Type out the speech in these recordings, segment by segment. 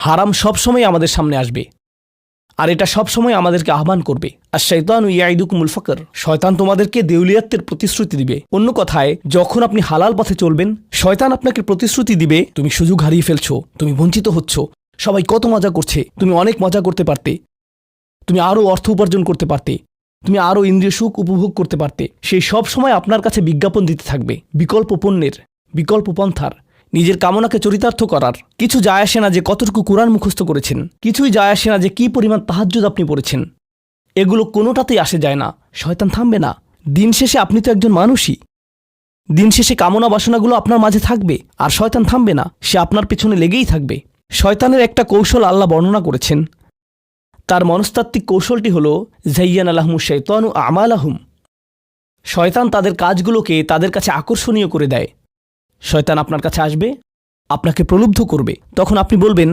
হারাম সবসময় আমাদের সামনে আসবে, আর এটা সবসময় আমাদেরকে আহ্বান করবে। আর শাইতানু ইয়াইদুকুমুল ফাকর, শয়তান তোমাদেরকে দেউলিয়াত্বের প্রতিশ্রুতি দিবে। অন্য কথায়, যখন আপনি হালাল পথে চলবেন, শয়তান আপনাকে প্রতিশ্রুতি দিবে তুমি সুযোগ হারিয়ে ফেলছো, তুমি বঞ্চিত হচ্ছ, সবাই কত মজা করছে, তুমি অনেক মজা করতে পারতে, তুমি আরও অর্থ উপার্জন করতে পারতে, তুমি আরও ইন্দ্রিয় সুখ উপভোগ করতে পারতে। সেই সব সময় আপনার কাছে বিজ্ঞাপন দিতে থাকবে বিকল্প পণ্যের, বিকল্প পন্থার। নিজের কামনাকে চরিতার্থ করার কিছু যায় আসে না যে কতটুকু কোরআন মুখস্থ করেছেন, কিছুই যায় আসে না যে কী পরিমাণ তাহাজ্জুদ আপনি পড়েছেন। এগুলো কোনোটাতেই আসে যায় না। শয়তান থামবে না। দিন শেষে আপনি তো একজন মানুষই। দিন শেষে কামনা বাসনাগুলো আপনার মাঝে থাকবে, আর শয়তান থামবে না, সে আপনার পেছনে লেগেই থাকবে। শয়তানের একটা কৌশল আল্লাহ বর্ণনা করেছেন। তার মনস্তাত্ত্বিক কৌশলটি হল যায়্যানা লাহুমুশ শাইতানু আমালাহুম। শয়তান তাদের কাজগুলোকে তাদের কাছে আকর্ষণীয় করে দেয়। শয়তান আপনার কাছে আসবে, আপনাকে প্রলুব্ধ করবে। তখন আপনি বলবেন,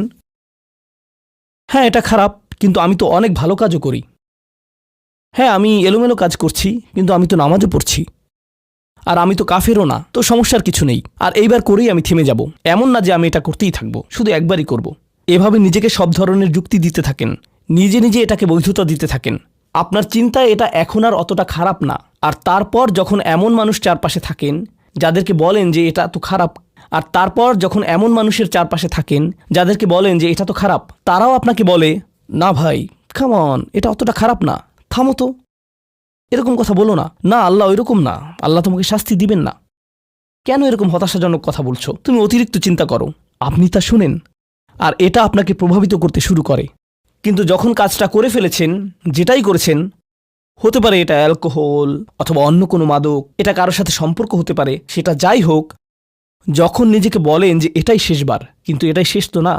হ্যাঁ এটা খারাপ, কিন্তু আমি তো অনেক ভালো কাজও করি। হ্যাঁ আমি এলোমেলো কাজ করছি, কিন্তু আমি তো নামাজও পড়ছি। আর আমি তো কাফেরও না, তো সমস্যার কিছু নেই। আর এইবার করেই আমি থেমে যাব। এমন না যে আমি এটা করতেই থাকবো, শুধু একবারই করব। এভাবে নিজেকে সব ধরনের যুক্তি দিতে থাকেন, নিজে নিজে এটাকে বৈধতা দিতে থাকেন। আপনার চিন্তায় এটা এখন আর অতটা খারাপ না। আর তারপর যখন এমন মানুষ চারপাশে থাকেন যাদেরকে বলেন যে এটা তো খারাপ, আর তারপর যখন এমন মানুষের চারপাশে থাকেন যাদেরকে বলেন যে এটা তো খারাপ, তারাও আপনাকে বলে, না ভাই কাম অন, এটা অতটা খারাপ না, থামো তো, এরকম কথা বলো না, না আল্লাহ ওইরকম না, আল্লাহ তোমাকে শাস্তি দিবেন না, কেন এরকম হতাশাজনক কথা বলছো, তুমি অতিরিক্ত চিন্তা করো। আপনি তা শুনেন, আর এটা আপনাকে প্রভাবিত করতে শুরু করে। কিন্তু যখন কাজটা করে ফেলেছেন, যেটাই করেছেন, হতে পারে এটা অ্যালকোহল অথবা অন্য কোনো মাদক, এটা কারোর সাথে সম্পর্ক হতে পারে, সেটা যাই হোক, যখন নিজেকে বলেন যে এটাই শেষবার, কিন্তু এটাই শেষ তো না।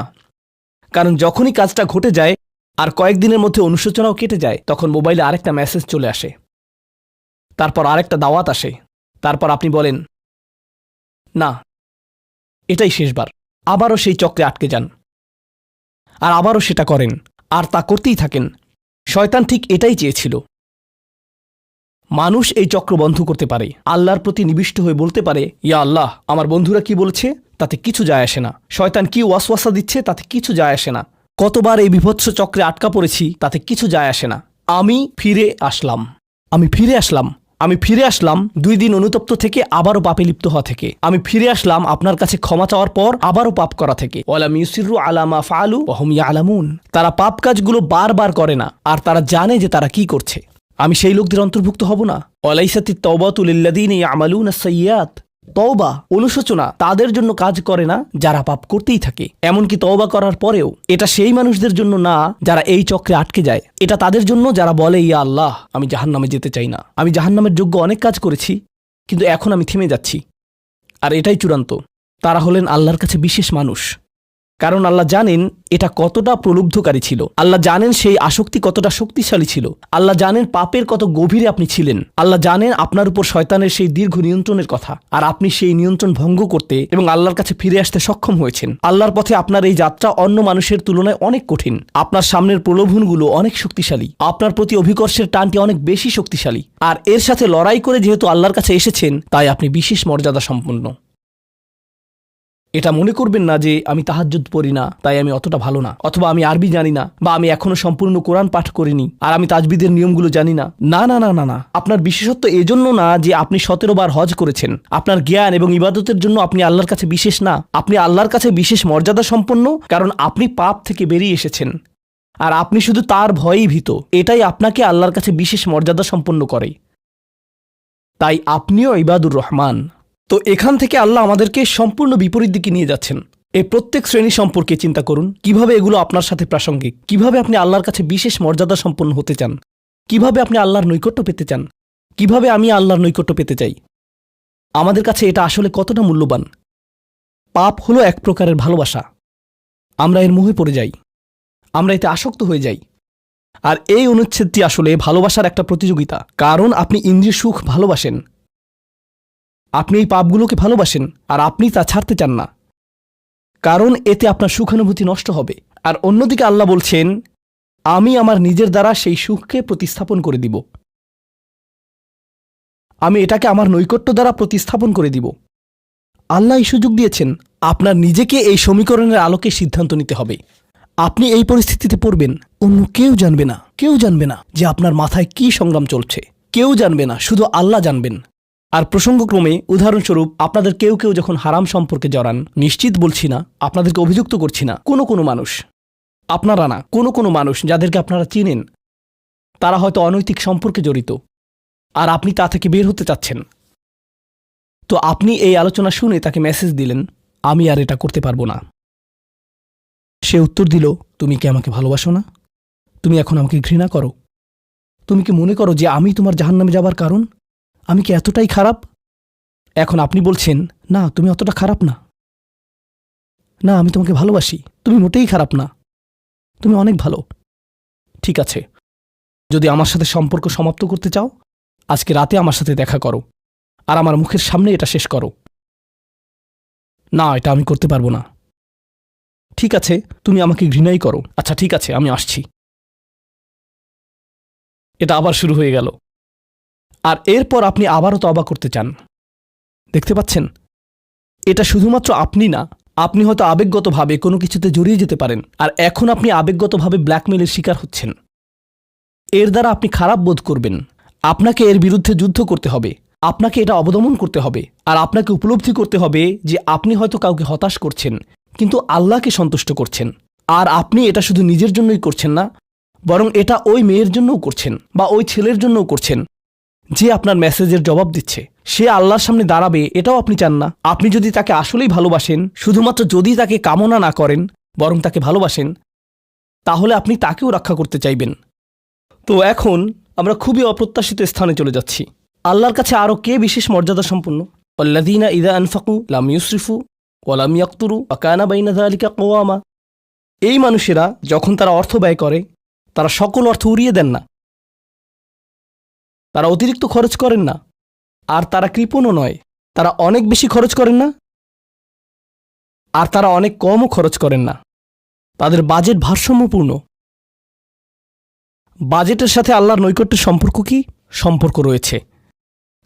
কারণ যখনই কাজটা ঘটে যায় আর কয়েকদিনের মধ্যে অনুশোচনাও কেটে যায়, তখন মোবাইলে আরেকটা মেসেজ চলে আসে, তারপর আরেকটা দাওয়াত আসে, তারপর আপনি বলেন না এটাই শেষবার, আবারও সেই চক্রে আটকে যান, আর আবারও সেটা করেন, আর তা করতেই থাকেন। শয়তান ঠিক এটাই চেয়েছিল। মানুষ এই চক্র বন্ধ করতে পারে, আল্লাহর প্রতি নিবিষ্ট হয়ে বলতে পারে, ইয়া আল্লাহ, আমার বন্ধুরা কি বলেছে তাতে কিছু যায় আসে না, শয়তান কি ওয়াসওয়াসা দিচ্ছে তাতে কিছু যায় আসে না, কতবার এই বিভৎস চক্রে আটকা পড়েছি তাতে কিছু যায় আসে না। আমি ফিরে আসলাম, আমি ফিরে আসলাম, আমি ফিরে আসলাম 2 দিন অনুতপ্ত থেকে আবারও পাপে লিপ্ত হওয়া থেকে। আমি ফিরে আসলাম আপনার কাছে ক্ষমা চাওয়ার পর আবারও পাপ করা থেকে। ওয়ালাম ইউসিরু আলা মা ফাআলু ওয়া হুম ইয়ালামুন। তারা পাপ কাজগুলো বারবার করে না, আর তারা জানে যে তারা কি করছে। আমি সেই লোকদের অন্তর্ভুক্ত হব না? ওয়ালাইসাতিত তাওবাতু লিল্লাযীনা ইয়ামালুনা সাইয়্যাত। তওবা, অনুশোচনা তাদের জন্য কাজ করে না যারা পাপ করতেই থাকে। এমনকি তওবা করার পরেও এটা সেই মানুষদের জন্য না যারা এই চক্রে আটকে যায়। এটা তাদের জন্য যারা বলে, ইয়া আল্লাহ, আমি জাহান্নামে যেতে চাই না, আমি জাহান্নামের যোগ্য অনেক কাজ করেছি, কিন্তু এখন আমি থেমে যাচ্ছি। আর এটাই চূড়ান্ত। তারা হলেন আল্লাহর কাছে বিশেষ মানুষ। কারণ আল্লাহ জানেন এটা কতটা প্রলুব্ধকারী ছিল, আল্লাহ জানেন সেই আসক্তি কতটা শক্তিশালী ছিল, আল্লাহ জানেন পাপের কত গভীরে আপনি ছিলেন, আল্লাহ জানেন আপনার উপর শয়তানের সেই দীর্ঘ নিয়ন্ত্রণের কথা, আর আপনি সেই নিয়ন্ত্রণ ভঙ্গ করতে এবং আল্লাহর কাছে ফিরে আসতে সক্ষম হয়েছেন। আল্লাহর পথে আপনার এই যাত্রা অন্য মানুষের তুলনায় অনেক কঠিন। আপনার সামনের প্রলোভনগুলো অনেক শক্তিশালী, আপনার প্রতি অভিকর্ষের টানটি অনেক বেশি শক্তিশালী, আর এর সাথে লড়াই করে যেহেতু আল্লাহর কাছে এসেছেন, তাই আপনি বিশেষ মর্যাদা সম্পন্ন। এটা মনে করবেন না যে আমি তাহাজ্জুদ পড়ি না তাই আমি অতটা ভালো না, অথবা আমি আরবি জানি না, বা আমি এখনো সম্পূর্ণ কোরআন পাঠ করিনি আর আমি তাজবিদের নিয়মগুলো জানি না। না না না না না, আপনার বিশেষত্ব এজন্য না যে আপনি 17 বার হজ করেছেন। আপনার জ্ঞান এবং ইবাদতের জন্য আপনি আল্লাহর কাছে বিশেষ না, আপনি আল্লাহর কাছে বিশেষ মর্যাদা সম্পন্ন, কারণ আপনি পাপ থেকে বেরিয়ে এসেছেন আর আপনি শুধু তার ভয়েই ভীত। এটাই আপনাকে আল্লাহর কাছে বিশেষ মর্যাদা সম্পন্ন করে। তাই আপনিও ইবাদুর রহমান। তো এখান থেকে আল্লাহ আমাদেরকে সম্পূর্ণ বিপরীত দিকে নিয়ে যাচ্ছেন। এই প্রত্যেক শ্রেণী সম্পর্কে চিন্তা করুন, কিভাবে এগুলো আপনার সাথে প্রাসঙ্গিক, কিভাবে আপনি আল্লাহর কাছে বিশেষ মর্যাদা সম্পন্ন হতে চান, কিভাবে আপনি আল্লাহর নৈকট্য পেতে চান, কিভাবে আমি আল্লাহর নৈকট্য পেতে চাই। আমাদের কাছে এটা আসলে কতটা মূল্যবান। পাপ হলো এক প্রকারের ভালোবাসা। আমরা এর মোহে পড়ে যাই, আমরা এতে আসক্ত হয়ে যাই। আর এই অনুচ্ছেদটি আসলে ভালোবাসার একটা প্রতিযোগিতা। কারণ আপনি ইন্দ্রিয় সুখ ভালোবাসেন, আপনি এই পাপগুলোকে ভালোবাসেন, আর আপনি তা ছাড়তে চান না, কারণ এতে আপনার সুখানুভূতি নষ্ট হবে। আর অন্যদিকে আল্লাহ বলছেন, আমি আমার নিজের দ্বারা সেই সুখকে প্রতিস্থাপন করে দিব, আমি এটাকে আমার নৈকট্য দ্বারা প্রতিস্থাপন করে দিব। আল্লাহ এই সুযোগ দিয়েছেন, আপনার নিজেকে এই সমীকরণের আলোকে সিদ্ধান্ত নিতে হবে। আপনি এই পরিস্থিতিতে পড়বেন, অন্য কেউ জানবে না, কেউ জানবে না যে আপনার মাথায় কি সংগ্রাম চলছে, কেউ জানবে না, শুধু আল্লাহ জানবেন। আর প্রসঙ্গক্রমে উদাহরণস্বরূপ আপনাদের কেউ কেউ যখন হারাম সম্পর্কে জড়ান, নিশ্চিত বলছি না, আপনাদেরকে অভিযুক্ত করছি না, কোনো মানুষ, আপনারা না, কোনো মানুষ যাদেরকে আপনারা চিনেন, তারা হয়তো অনৈতিক সম্পর্কে জড়িত, আর আপনি তা থেকে বের হতে চাচ্ছেন। তো আপনি এই আলোচনা শুনে তাকে মেসেজ দিলেন, আমি আর এটা করতে পারবো না। সে উত্তর দিল, তুমি কি আমাকে ভালোবাসো না? তুমি এখন আমাকে ঘৃণা করো? তুমি কি মনে করো যে আমি তোমার জাহান্নামে যাবার কারণ? আমি কি এতটাই খারাপ? এখন আপনি বলছেন, না তুমি অতটা খারাপ না, না আমি তোমাকে ভালোবাসি, তুমি মোটেই খারাপ না, তুমি অনেক ভালো। ঠিক আছে, যদি আমার সাথে সম্পর্ক সমাপ্ত করতে চাও, আজকে রাতে আমার সাথে দেখা করো, আর আমার মুখের সামনে এটা শেষ করো। না, এটা আমি করতে পারবো না। ঠিক আছে, তুমি আমাকে ঘৃণাই করো, আচ্ছা ঠিক আছে, আমি আসছি। এটা আবার শুরু হয়ে গেল, আর এরপর আপনি আবারও তওবা করতে চান। দেখতে পাচ্ছেন, এটা শুধুমাত্র আপনি না, আপনি হয়তো আবেগগতভাবে কোনো কিছুতে জড়িয়ে যেতে পারেন, আর এখন আপনি আবেগগতভাবে ব্ল্যাকমেইলের শিকার হচ্ছেন। এর দ্বারা আপনি খারাপ বোধ করবেন, আপনাকে এর বিরুদ্ধে যুদ্ধ করতে হবে, আপনাকে এটা অবদমন করতে হবে, আর আপনাকে উপলব্ধি করতে হবে যে আপনি হয়তো কাউকে হতাশ করছেন, কিন্তু আল্লাহকে সন্তুষ্ট করছেন। আর আপনি এটা শুধু নিজের জন্যই করছেন না, বরং এটা ওই মেয়ের জন্যও করছেন, বা ওই ছেলের জন্যও করছেন যে আপনার মেসেজের জবাব দিচ্ছে। সে আল্লাহর সামনে দাঁড়াবে এটাও আপনি চান না। আপনি যদি তাকে আসলেই ভালোবাসেন, শুধুমাত্র যদি তাকে কামনা না করেন, বরং তাকে ভালোবাসেন, তাহলে আপনি তাকেও রক্ষা করতে চাইবেন। তো এখন আমরা খুবই অপ্রত্যাশিত স্থানে চলে যাচ্ছি। আল্লাহর কাছে আরও কে বিশেষ মর্যাদা সম্পন্ন? আল্লাযীনা ইযা আনফাকু লাম ইউসরিফু ওয়া লাম ইয়াকতুরু ওয়া কানা বাইনা যালিকা কওয়ামা। এই মানুষেরা যখন তারা অর্থ ব্যয় করে, তারা সকল অর্থ উড়িয়ে দেন না, তারা অতিরিক্ত খরচ করেন না, আর তারা কৃপণও নয়। তারা অনেক বেশি খরচ করেন না, আর তারা অনেক কমও খরচ করেন না। তাদের বাজেট ভারসাম্যপূর্ণ। বাজেটের সাথে আল্লাহর নৈকট্যের সম্পর্ক কি? সম্পর্ক রয়েছে,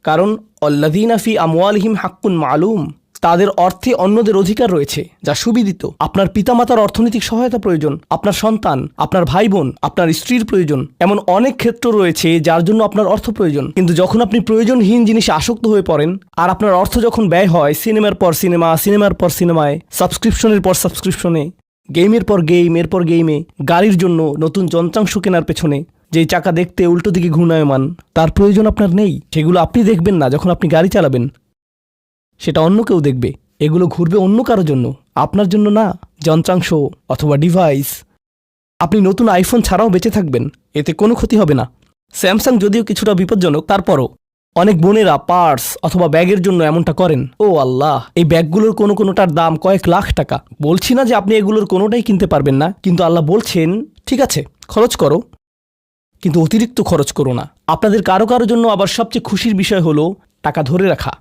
কারণ আল্লাযীনা ফি আমওয়ালিহিম হাক্কুন মালুম, তাদের অর্থে অন্যদের অধিকার রয়েছে যা সুবিদিত। আপনার পিতামাতার অর্থনৈতিক সহায়তা প্রয়োজন, আপনার সন্তান, আপনার ভাই বোন, আপনার স্ত্রীর প্রয়োজন, এমন অনেক ক্ষেত্র রয়েছে যার জন্য আপনার অর্থ প্রয়োজন। কিন্তু যখন আপনি প্রয়োজনহীন জিনিসে আসক্ত হয়ে পড়েন, আর আপনার অর্থ যখন ব্যয় হয় সিনেমার পর সিনেমা, সিনেমার পর সিনেমায়, সাবস্ক্রিপশনের পর সাবস্ক্রিপশনে, গেমের পর গেম, এরপর গেমে, গাড়ির জন্য নতুন যন্ত্রাংশ কেনার পেছনে, যেই চাকা দেখতে উল্টো দিকে ঘূর্ণায়মান, তার প্রয়োজন আপনার নেই। সেগুলো আপনি দেখবেন না যখন আপনি গাড়ি চালাবেন, সেটা অন্য কেউ দেখবে। এগুলো ঘুরবে অন্য কারো জন্য, আপনার জন্য না। যন্ত্রাংশ অথবা ডিভাইস, আপনি নতুন আইফোন ছাড়াও বেঁচে থাকবেন, এতে কোনো ক্ষতি হবে না। স্যামসাং যদিও কিছুটা বিপজ্জনক, তারপরও অনেক বোনেরা পার্স অথবা ব্যাগের জন্য এমনটা করেন। ও আল্লাহ, এই ব্যাগগুলোর কোনোটার দাম কয়েক লাখ টাকা। বলছি না যে আপনি এগুলোর কোনোটাই কিনতে পারবেন না, কিন্তু আল্লাহ বলছেন ঠিক আছে খরচ করো, কিন্তু অতিরিক্ত খরচ করো না। আপনাদের কারো কারো জন্য আবার সবচেয়ে খুশির বিষয় হলো টাকা ধরে রাখা।